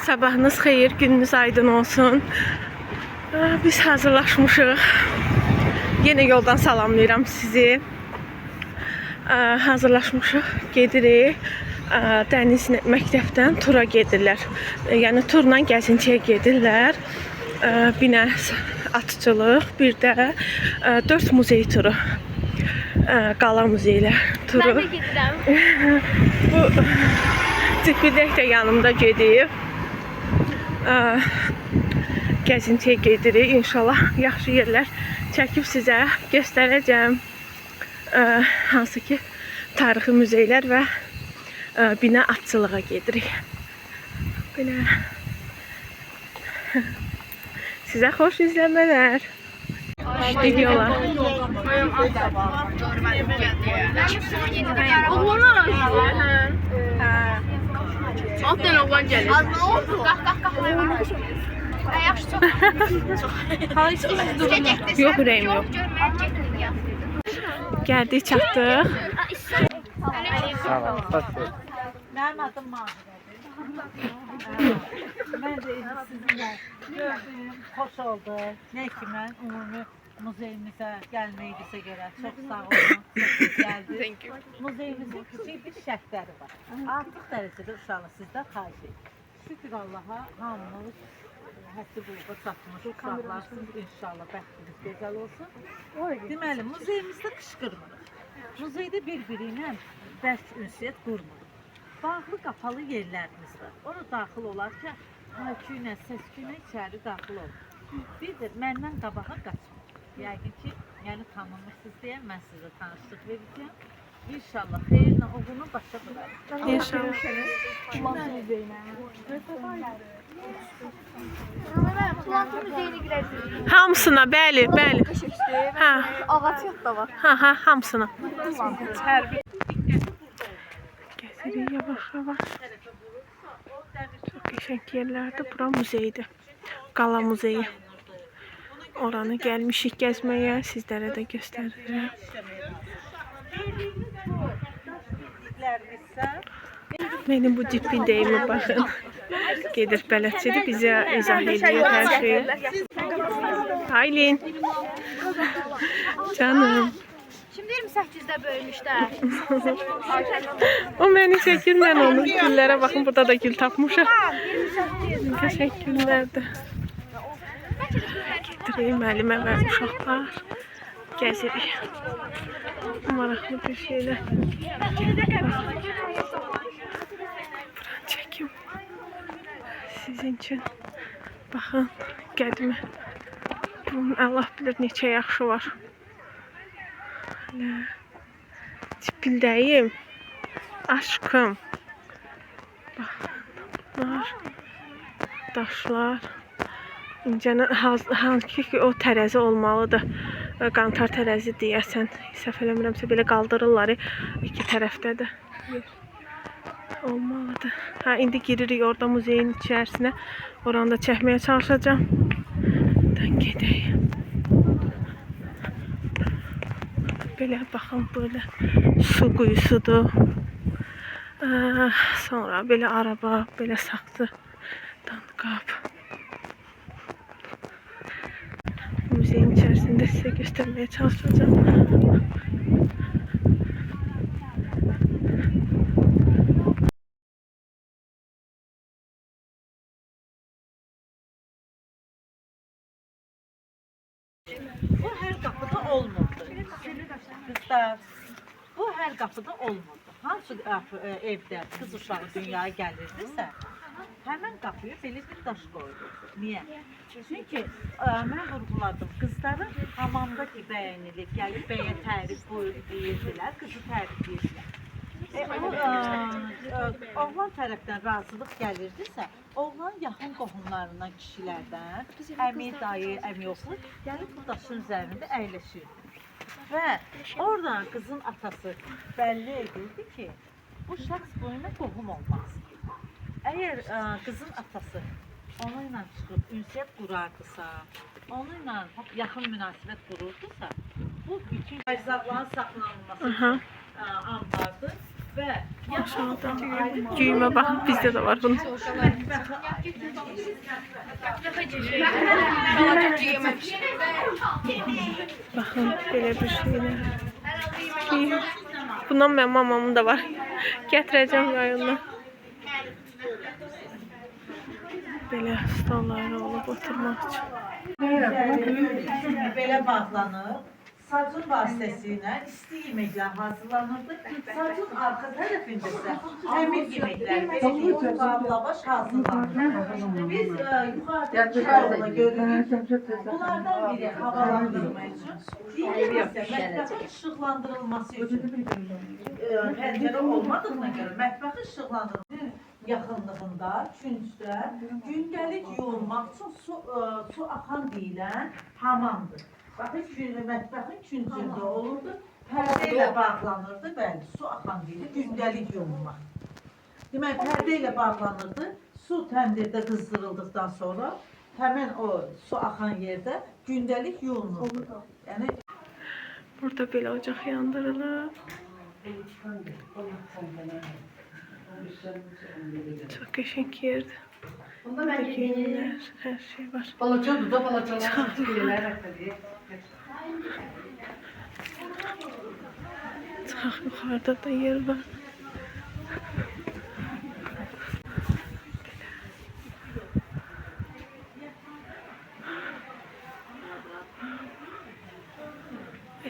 Sabahınız xeyir, gününüz aydın olsun. Biz hazırlaşmışıq. Yine yoldan salamlayıram sizi. Hazırlaşmışıq, gedirik. Dəniz məktəbdən tura gedirlər. Yəni turla gəzintiyə gedirlər. Binə atıcılıq, bir də 4 muzey turu. Qala muzeylər turu. Ben de gedirəm. Bu Cipildək də yanımda gedir. Gəzintiyə gedirik. İnşallah yaxşı yerlər çəkib sizə göstərəcəm. Hansı ki tarixi muzeylər və binə atçılığa gedirik. Belə sizə xoş izləmələr. Videolar. Oğlanlar arasında. Altdan oğlan gəlir. Yaxşı çox. Yox, ürəyim yox. Gəldik, çatdıq. Mənim adım Mahirədir. Mən də sizinlə gördüm, xoş oldu. Nə ki mən ümumi muzeyimizə gəlməyinizə görə çox sağ olun. Gəldiniz. Muzeyimizin kiçik bir şərtləri var. Artıq dərəcədə uşağı sizdən xahiş edir. Şükür Allaha hamınız həssi buluğa çatmış uşaqlarsınız. İnşallah bəxtiniz gözəl olsun. Deməli, muzeyimizdə qışqırmırıq. Muzeydə bir-biri ilə bərk ünsiyyət qurmuruq. Bağlı, qapalı yerlərimiz var. Ona daxil olarkən hay-küylə, səs-küylə içəri daxil olun. Bir də məndən qabağa qaçın. Yəqin ki, yəni tanınmışsınız deyə mən sizə tanışlıq verəcəm. İnşallah xeyirlə oğlunu başa bırakın. İnşallah. Plantın müzeyine girəcəyik. Hamısına, bəli, bəli. Hə, Ağac yat da var. ha, hamısına. Gəzirik yavaş-yavaş. Çox qəşəng yerlərdir. Bura muzeydir. Qala muzeyi. Oranı gəlmişik gəzməyə. Sizlərə də göstərirəm. Benim bu cipildəyimə baxın. Gedir bələdçidir, bizə izah edir hər şeyi. Aylin. Canım. Şimdi 28'də bölmüşlər. O məni çəkir, mən onu. Güllərə baxın, burada da gül tapmışam. Qəşəng güllərdir. Gedirək müəllimə və uşaqlar. Gəzirik. Maraqlı bir şeylər. Buran çəkim. Sizin üçün. Baxın, qədimi. Bunun Allah bilir neçə yaxşı var. Cipildəyim. Aşkım. Baxın, bunlar. Daşlar. İncənin hansı ki o tərəzi olmalıdır. Qantar tərəzi deyəsən. Səhv eləmirəmsə belə qaldırırlar. İki tərəfdə də olmalıdır. Ha, indi giririk orada muzeyin içərisinə. Oranı da çəkməyə çalışacağım. Gedəyim. Belə baxın, böyle su quyusudur. Sonra belə araba, belə saxsı, qap. Müzeyin içərisində sizə göstərməyə çalışacağım. Bu hər qapıda olmurdu. Qızlar, bu hər qapıda olmurdu. Hansı evdə qız uşağı dünyaya gəlirdisə, həmən qapıya belə bir daş qoyulurdu. Niyə? Çünki mən vurğuladım, qızları hamamdakı bəyənilib, gəlib bəyə tərif deyirdilər, qızı tərifləyirdilər. Oğlan tərəfdən razılıq gəlirdisə, oğlan yaxın qohumlarından, kişilərdən, əmi, dayı, əmi yoxlu, gəlib bu daşın üzərində əyləşirdi. Və oradan qızın atası bəlli edirdi ki, bu şəxs boyuna qohum olmaz. Əgər qızın atası onunla çıxıb ünsiyyət qurardısa, onunla yaxın münasibət qururdusa, bu bütün ərzaqların saxlanılması anlardır və Aşağıda düyümə baxın, bizdə də var bunun. Baxın, belə bir şeylər. Bundan mənim mamamın da var. Gətirəcəm rayondan. Belə stolları olub oturmaq üçün. Belə bağlanıb, sacın vasitəsilə isti yeməklər hazırlanırdı. Sacın arxa tərəfində isə həmin yeməklər, belə ki, lavaş hazırlanırdı. Biz yuxarıda kitabını görürük. Bunlardan biri havalandırma üçün, digəri isə mətbəxin işıqlandırılması üçün. Pəncərə olmadığına görə mətbəxin işıqlandırılması yaxınlığında, küncdə gündəlik yuyulmaq üçün su axan deyilən hamamdır. Baxın, mətbəxin küncündə olurdu, pərdə ilə bağlanırdı, bəli, su axan deyilir, gündəlik yuyulmaq. Demək, pərdə ilə bağlanırdı, su təndirdə qızdırıldıqdan sonra həmin o su axan yerdə gündəlik yuyulurdu. Yəni, burada belə ocaq yandırılıb. Çox qəşəng yerdir. Burada geyimlər, hər şey var. Balacadır da, balacalar. Çıxaq, yuxarıda da yer var.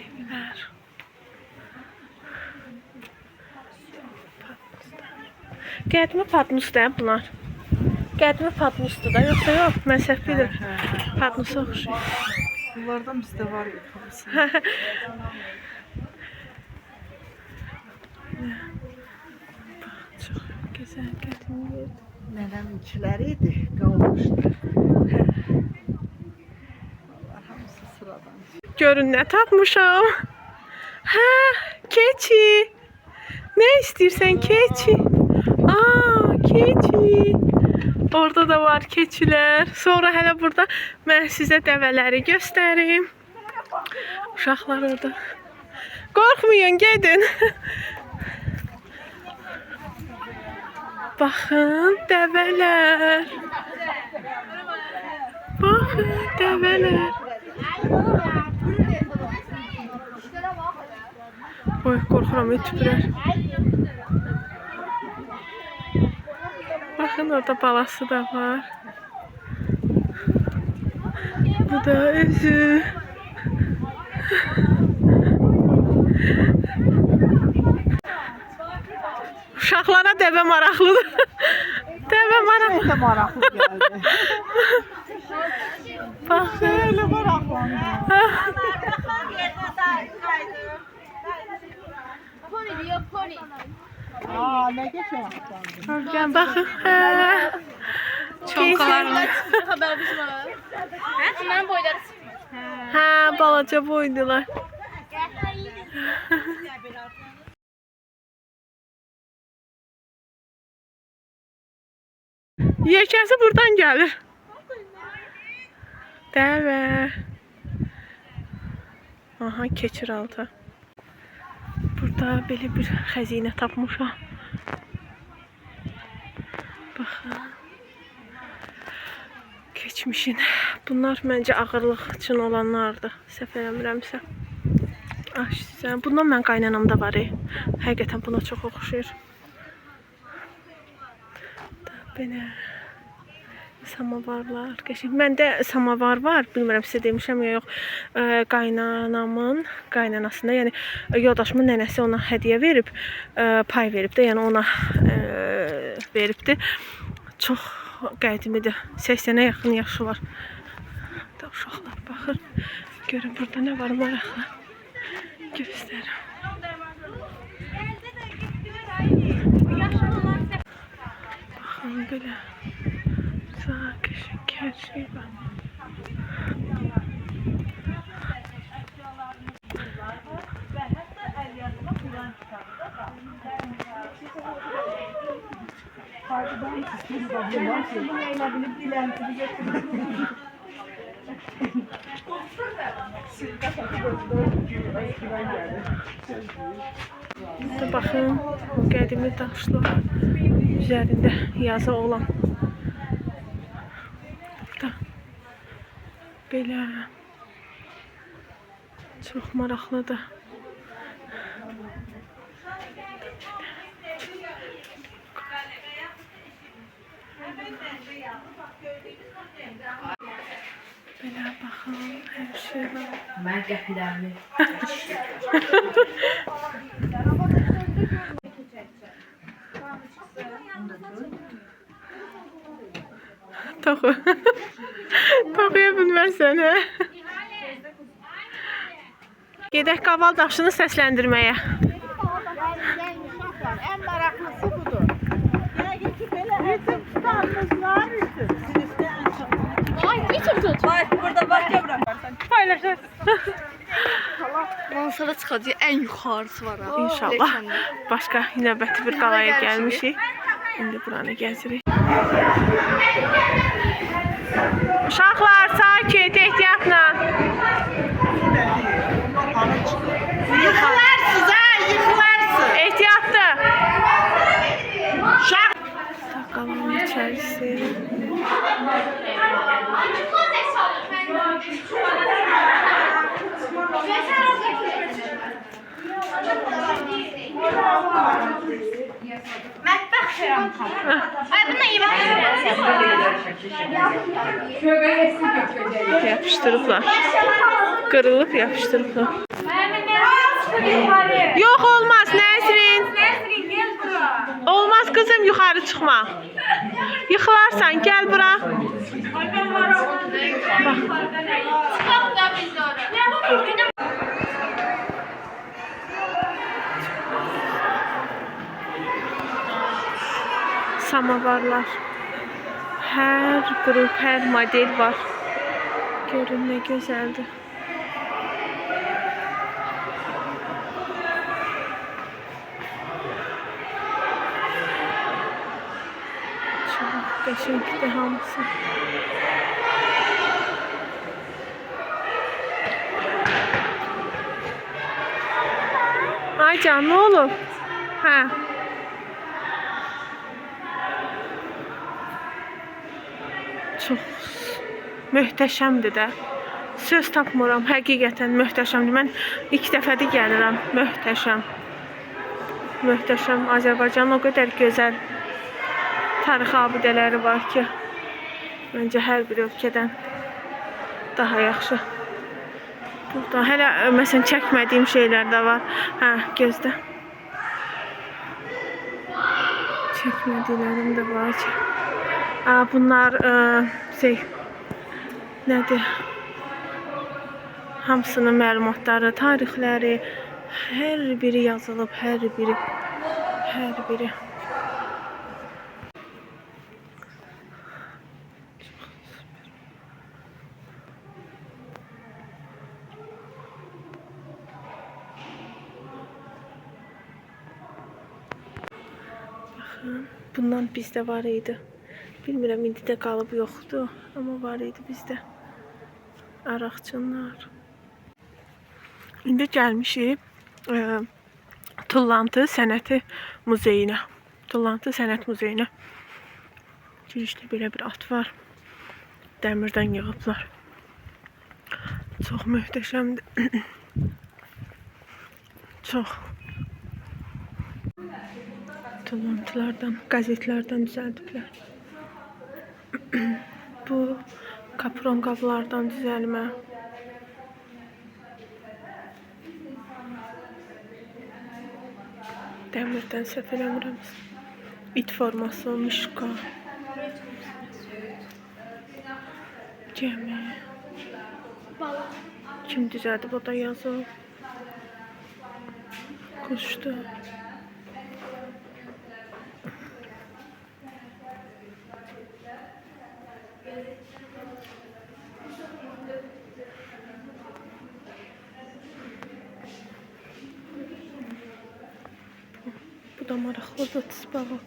Evlər. Qədimi patmusdur bunlar. Qədimi patmusdur da, yoxsa yox? Mən səhv bilirəm. Patmusa oxşuyur. Bunlardan bizdə var ya. Çox gözəl qədimi yerdir. Nənəmkiləri idi, qalmışdı. Hamısı sıradan. Görün nə tapmışam. Hə, keçi. Nə istəyirsən keçi? Aa, keçi. Orada da var keçilər. Sonra hələ burada mən sizə dəvələri göstərim. Uşaqlar orada. Qorxmayın, gedin. Baxın, dəvələr. Baxın, dəvələr. Oy, qorxuram, ötübürər. Baxın, orada balası da var. Bu da özü. Uşaqlara dəvə maraqlıdır. Dəvə maraqlı. Nə maraqlı gəldi. Baxın. Elə maraqlandı. Pony diyor, pony. Aa, nə geçən? Görkəm, baxın. Çonkalarla haberimiz var. Onların boyları çıkmıyor. Hə, balaca boydular. Yekəsi buradan gəlir. Dəvə. Aha, keçir alta. Burada belə bir xəzinə tapmışam. Baxın. Keçmişin. Bunlar məncə ağırlıq üçün olanlardır. Səhv eləmirəmsə. Ay, sizə. Bundan mən qaynanamda var. Həqiqətən buna çox oxşuyur. Belə samavarlar, qəşəng. Məndə samavar var, bilmirəm sizə demişəm ya yox. Qaynanamın qaynanasında, yəni yoldaşımın nənəsi ona hədiyyə verib, pay verib də, yəni ona veribdi. Çox qədimidir. 80-ə yaxın yaşı var. Da uşaqlar baxır. Görün burada nə var maraqlı. Göstərim. Baxın belə. Sağ qəşəng hər şey var. Baxın, qədimi daşlar üzərində yazı olan Belə. Çox maraqlıdır. Belə baxın, hər şey var. Mən qəpilərimi. Toxu. Toxuya bilməsən, hə? Gedək qaval daşını səsləndirməyə. En maraqlısı budur. Yəqin ki, belə bütün tutarmızlar üçün. Sinifdə en çox. Ay, YouTube tut. Bak burada bak Cəbrə. Paylaşarsın. Mansara çıxacaq ən yuxarısı var ha. İnşallah. Başqa növbəti bir qalaya gəlmişik. İndi buranı gəzirik. Uşaqlar, sakit, ehtiyatla. Yıxılarsınız ha, yıxılarsınız. Ehtiyatlı. Qalanın içərisi. Ay, bununla iyi Yapışdırıblar. Qırılıb yapışdırıblar. Yox, olmaz Nəzrin. Olmaz qızım, yuxarı çıxma. Yıxılarsan, gəl bura. Samavarlar. Hər qrup, hər model var. Görün nə gözəldir. Çox qəşəngdir hamısı. Ay can, nə olub? Hə. Çox möhtəşəmdir də. Söz tapmıram, həqiqətən möhtəşəmdir. Mən ilk dəfədir gəlirəm. Möhtəşəm. Möhtəşəm. Azərbaycanın o qədər gözəl tarixi abidələri var ki, məncə hər bir ölkədən daha yaxşı. Burada hələ məsələn çəkmədiyim şeylər də var. Hə, gözdə. Çəkmədiklərim də var ki. Bunlar nədir? Hamısının məlumatları, tarixləri, hər biri yazılıb, hər biri. Baxın, bundan bizdə var idi. Bilmirəm, indi də qalıb yoxdur, amma var idi bizdə. Araqçınlar. İndi gəlmişik Tullantı Sənəti Muzeyinə. Tullantı Sənət Muzeyinə. Girişdə belə bir at var. Dəmirdən yığıblar. Çox möhtəşəmdir. Çox. Tullantılardan, qəzetlərdən düzəldiblər. Bu kapron qablardan düzəlmə. Dəmirdən səhv eləmirəm. İt forması, mişka. Gəmi. Kim düzəldib, o da yazıb. Quşdu. Bu da maraqlıdır, tısbağa.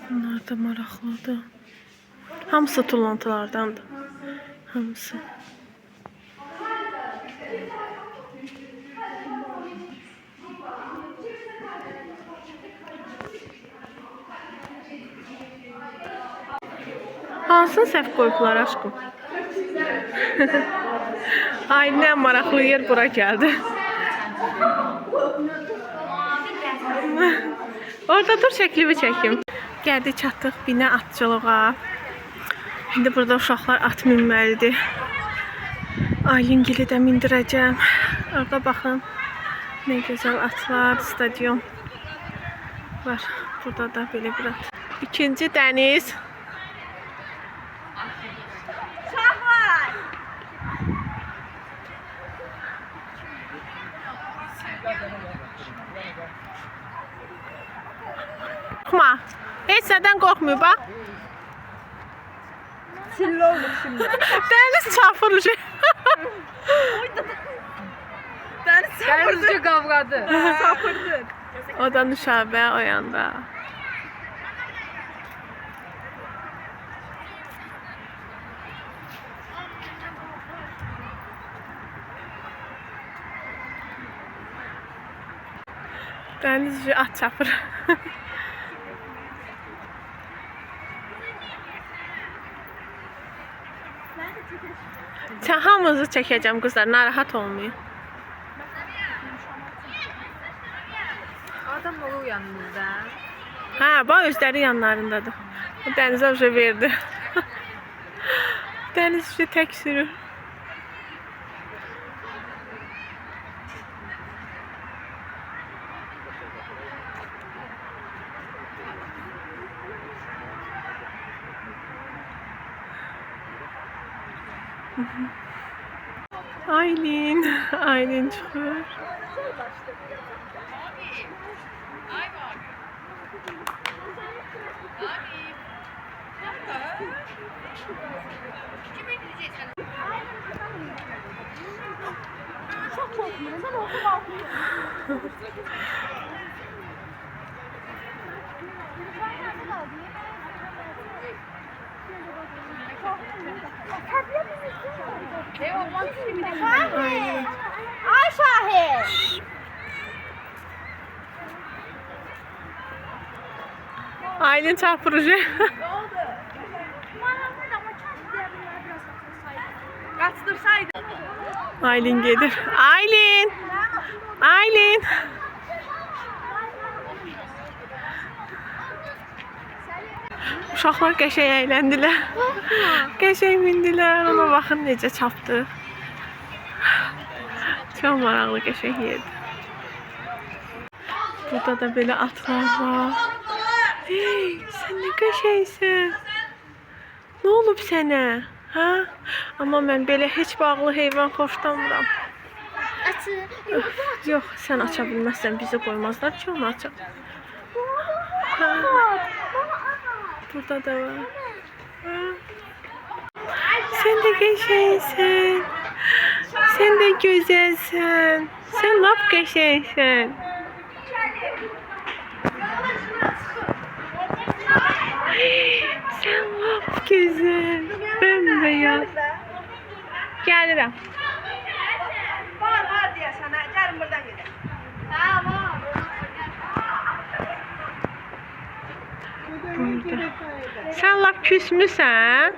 Bunlar da maraqlıdır. Hamısı tullantılardandır. Hamısı. Hansını səhv qoyublar aşkım? Aylin ən maraqlı yer bura gəldi. Orada dur şəklimi çəkim. Gəldik çatdıq binə atçılığa. İndi burada uşaqlar at minməlidir. Aylingili də mindirəcəm. Orada baxın. Ne gözəl atlar, stadion var. Burada da belə bir at. İkinci dəniz. Qorxma. Heç nədən qorxmuyor bax. Çilli olur şimdi. Dəniz çapır ucu. Denizci kavgadı. Sapırdı. O da Nüşabə o yanda. Dənizci at çapır. Hamınızı çəkəcəm qızlar, narahat olmayın. Adam olur yanımızda. Ha, bax özləri yanlarındadır. Dənizə uca verdi. Dənizci tək sürür. Aylin çıxır. Ay Şahin. Aylin çapır ucu. Kaçtırsaydı. Aylin gelir. Aylin. Uşaqlar qəşəng əyləndilər. Qəşəng mindilər. Ona baxın necə çapdı. Çox maraqlı qəşəng yerdir. Burada da belə atlar var. Hey, sən nə qəşəngsən. Nə olub sənə? Ha? Amma mən belə heç bağlı heyvan xoşlamıram. Yox, sən aça bilməzsən, bizi qoymazlar ki, onu açaq. Ha. Burada da var. Ha. Sən də qəşəngsən. Sən də gözəlsən. Sən lap qəşəngsən. Sən lap gözəl. Bembeyaz. Gəlirəm. Var diye sana. Gelin buradan gidelim. Sən lap küsmüsən.